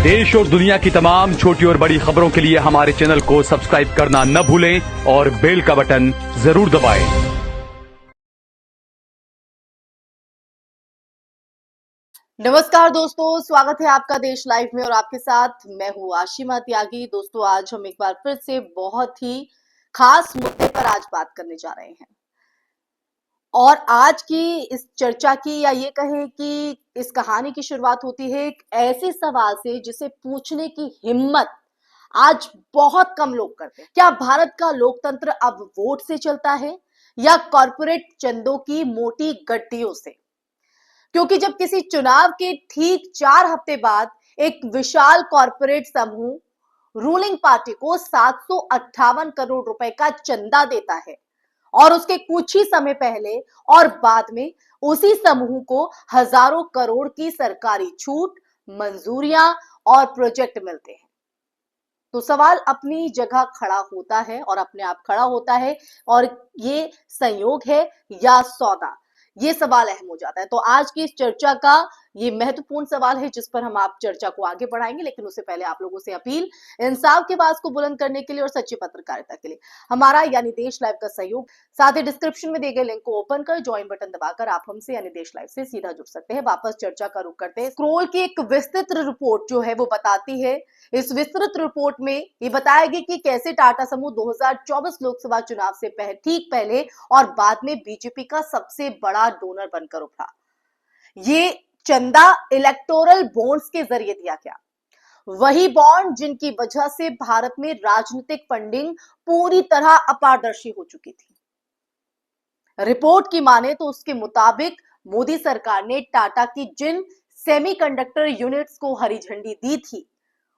देश और दुनिया की तमाम छोटी और बड़ी खबरों के लिए हमारे चैनल को सब्सक्राइब करना न भूलें और बेल का बटन जरूर दबाएं। नमस्कार दोस्तों, स्वागत है आपका देश लाइव में और आपके साथ मैं हूँ आशिमा त्यागी। दोस्तों, आज हम एक बार फिर से बहुत ही खास मुद्दे पर आज बात करने जा रहे हैं और आज की इस चर्चा की या ये कहें कि इस कहानी की शुरुआत होती है एक ऐसे सवाल से जिसे पूछने की हिम्मत आज बहुत कम लोग करते हैं। क्या भारत का लोकतंत्र अब वोट से चलता है या कॉर्पोरेट चंदों की मोटी गड्डियों से? क्योंकि जब किसी चुनाव के ठीक 4 हफ्ते बाद एक विशाल कॉर्पोरेट समूह रूलिंग पार्टी को 758 करोड़ रुपए का चंदा देता है और उसके कुछ ही समय पहले और बाद में उसी समूह को हजारों करोड़ की सरकारी छूट, मंजूरियां और प्रोजेक्ट मिलते हैं, तो सवाल अपनी जगह खड़ा होता है और अपने आप खड़ा होता है और ये संयोग है या सौदा, ये सवाल अहम हो जाता है। तो आज की इस चर्चा का ये महत्वपूर्ण सवाल है जिस पर हम आप चर्चा को आगे बढ़ाएंगे, लेकिन उससे पहले आप लोगों से अपील, इंसाफ की आवाज को बुलंद करने के लिए और सच्ची पत्रकारिता के लिए हमारा यानी देश लाइव का सहयोग, साथ ही डिस्क्रिप्शन में दिए गए लिंक को ओपन कर ज्वाइन बटन दबाकर आप हमसे यानी देश लाइव से सीधा जुड़ सकते हैं। वापस चर्चा का रुख करते हैं। स्क्रोल की एक विस्तृत रिपोर्ट जो है वो बताती है, इस विस्तृत रिपोर्ट में ये बताया गया कि कैसे टाटा समूह 2024 लोकसभा चुनाव से ठीक पहले और बाद में बीजेपी का सबसे बड़ा डोनर बनकर उभरा। ये चंदा इलेक्टोरल बॉन्ड्स के जरिए दिया गया, वही बॉन्ड जिनकी वजह से भारत में राजनीतिक फंडिंग पूरी तरह अपारदर्शी हो चुकी थी। रिपोर्ट की माने तो उसके मुताबिक मोदी सरकार ने टाटा की जिन सेमीकंडक्टर यूनिट्स को हरी झंडी दी थी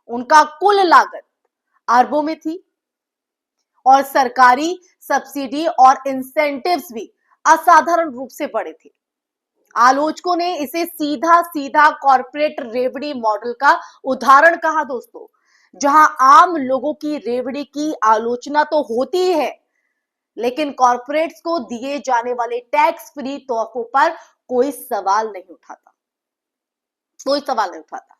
उनका कुल लागत अरबों में थी और सरकारी सब्सिडी और इंसेंटिव्स भी असाधारण रूप से बड़े थे। आलोचकों ने इसे सीधा सीधा कॉर्पोरेट रेवड़ी मॉडल का उदाहरण कहा दोस्तों, जहां आम लोगों की रेवड़ी की आलोचना तो होती है लेकिन कॉर्पोरेट्स को दिए जाने वाले टैक्स फ्री तोहफों पर कोई सवाल नहीं उठाता, कोई सवाल नहीं उठाता।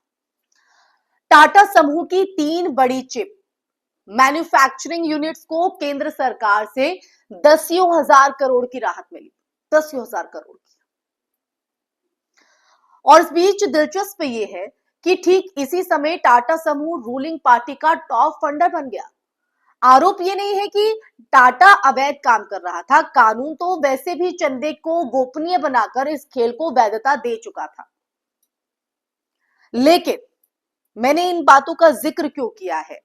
टाटा समूह की 3 बड़ी चिप मैन्युफैक्चरिंग यूनिट्स को केंद्र सरकार से 10,000 करोड़ की राहत मिली, 10,000 करोड़ की। और इस बीच दिलचस्प ये है कि ठीक इसी समय टाटा समूह रूलिंग पार्टी का टॉप फंडर बन गया। आरोप ये नहीं है कि टाटा अवैध काम कर रहा था, कानून तो वैसे भी चंदे को गोपनीय बनाकर इस खेल को वैधता दे चुका था। लेकिन मैंने इन बातों का जिक्र क्यों किया है?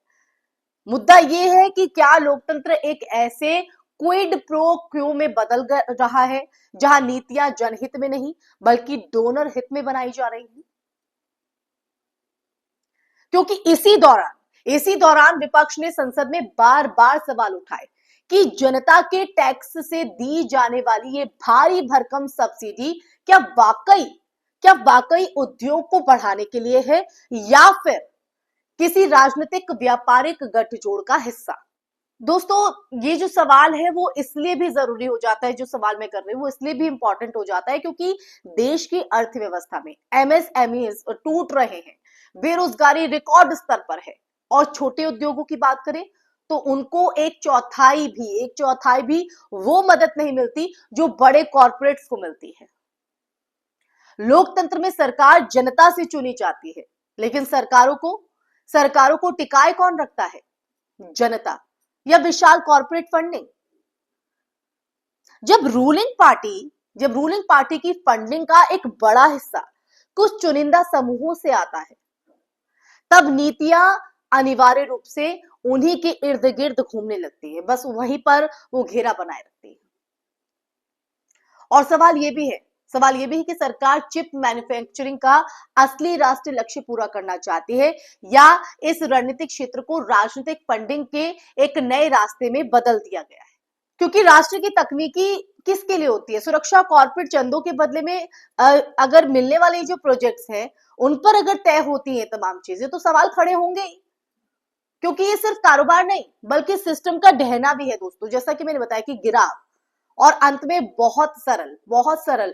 मुद्दा यह है कि क्या लोकतंत्र एक ऐसे क्विड प्रो क्यू में बदल रहा है जहां नीतियां जनहित में नहीं बल्कि डोनर हित में बनाई जा रही हैं? क्योंकि इसी दौरान विपक्ष ने संसद में बार बार सवाल उठाए कि जनता के टैक्स से दी जाने वाली ये भारी भरकम सब्सिडी क्या वाकई उद्योग को बढ़ाने के लिए है या फिर किसी राजनीतिक व्यापारिक गठजोड़ का हिस्सा? दोस्तों, ये जो सवाल है वो इसलिए भी जरूरी हो जाता है, जो सवाल मैं कर रही हूं वो इसलिए भी इंपॉर्टेंट हो जाता है क्योंकि देश की अर्थव्यवस्था में एमएसएमई टूट रहे हैं, बेरोजगारी रिकॉर्ड स्तर पर है और छोटे उद्योगों की बात करें तो उनको एक चौथाई भी वो मदद नहीं मिलती जो बड़े कॉर्पोरेट्स को मिलती है। लोकतंत्र में सरकार जनता से चुनी जाती है, लेकिन सरकारों को टिकाए कौन रखता है? जनता या विशाल कॉर्पोरेट फंडिंग? जब रूलिंग पार्टी की फंडिंग का एक बड़ा हिस्सा कुछ चुनिंदा समूहों से आता है, तब नीतियां अनिवार्य रूप से उन्हीं के इर्द गिर्द घूमने लगती है, बस वहीं पर वो घेरा बनाए रखती है। और सवाल ये भी है कि सरकार चिप मैन्युफैक्चरिंग का असली राष्ट्रीय लक्ष्य पूरा करना चाहती है या इस रणनीतिक क्षेत्र को राजनीतिक फंडिंग के एक नए रास्ते में बदल दिया गया है। क्योंकि राष्ट्र की तकनीकी किसके लिए होती है? सुरक्षा, कॉर्पोरेट चंदों के बदले में अगर मिलने वाले जो प्रोजेक्ट्स हैं उन पर अगर तय होती है तमाम चीजें तो सवाल खड़े होंगे ही, क्योंकि ये सिर्फ कारोबार नहीं बल्कि सिस्टम का ढहना भी है दोस्तों। जैसा कि मैंने बताया कि गिराव और अंत में बहुत सरल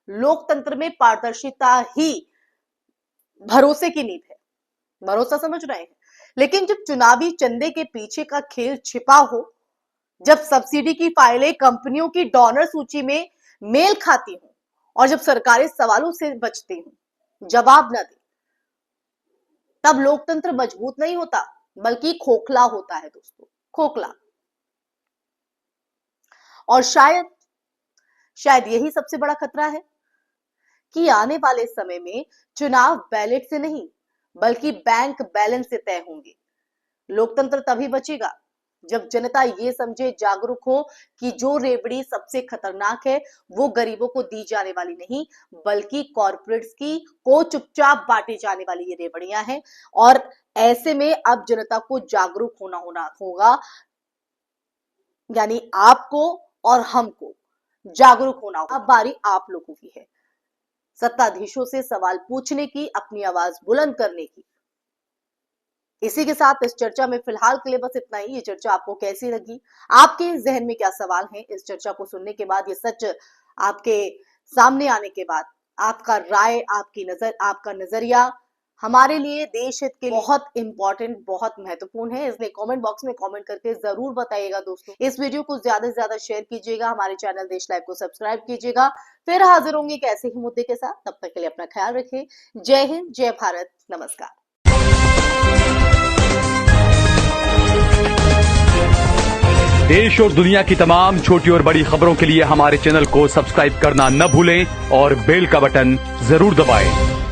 लोकतंत्र में पारदर्शिता ही भरोसे की नींव है। भरोसा समझ रहे हैं। लेकिन जब चुनावी चंदे के पीछे का खेल छिपा हो, जब सब्सिडी की फाइलें कंपनियों की डोनर सूची में मेल खाती हूं और जब सरकारें सवालों से बचती हूं, जवाब न दे, तब लोकतंत्र मजबूत नहीं होता बल्कि खोखला होता है दोस्तों, खोखला। और शायद यही सबसे बड़ा खतरा है कि आने वाले समय में चुनाव बैलेट से नहीं बल्कि बैंक बैलेंस से तय होंगे। लोकतंत्र तभी बचेगा जब जनता ये समझे, जागरूक हो कि जो रेवड़ी सबसे खतरनाक है वो गरीबों को दी जाने वाली नहीं बल्कि कॉर्पोरेट्स की को चुपचाप बांटी जाने वाली ये रेवड़ियां हैं। और ऐसे में अब जनता को जागरूक होना होगा, यानी आपको और हमको जागरूक होना होगा। अब बारी आप लोगों की है सत्ताधीशों से सवाल पूछने की, अपनी आवाज बुलंद करने की। इसी के साथ इस चर्चा में फिलहाल के लिए बस इतना ही। ये चर्चा आपको कैसी लगी, आपके जहन में क्या सवाल हैं? इस चर्चा को सुनने के बाद, ये सच आपके सामने आने के बाद, आपका राय, आपका नजरिया हमारे लिए, देश हित के लिए बहुत इंपॉर्टेंट, बहुत महत्वपूर्ण है। इसलिए कमेंट बॉक्स में कमेंट करके जरूर बताइएगा दोस्तों। इस वीडियो को ज्यादा से ज्यादा शेयर कीजिएगा, हमारे चैनल देश लाइव को सब्सक्राइब कीजिएगा। फिर हाजिर होंगे एक ऐसे ही मुद्दे के साथ। तब तक के लिए अपना ख्याल रखें। जय हिंद, जय भारत, नमस्कार। देश और दुनिया की तमाम छोटी और बड़ी खबरों के लिए हमारे चैनल को सब्सक्राइब करना न भूलें और बेल का बटन जरूर दबाएं।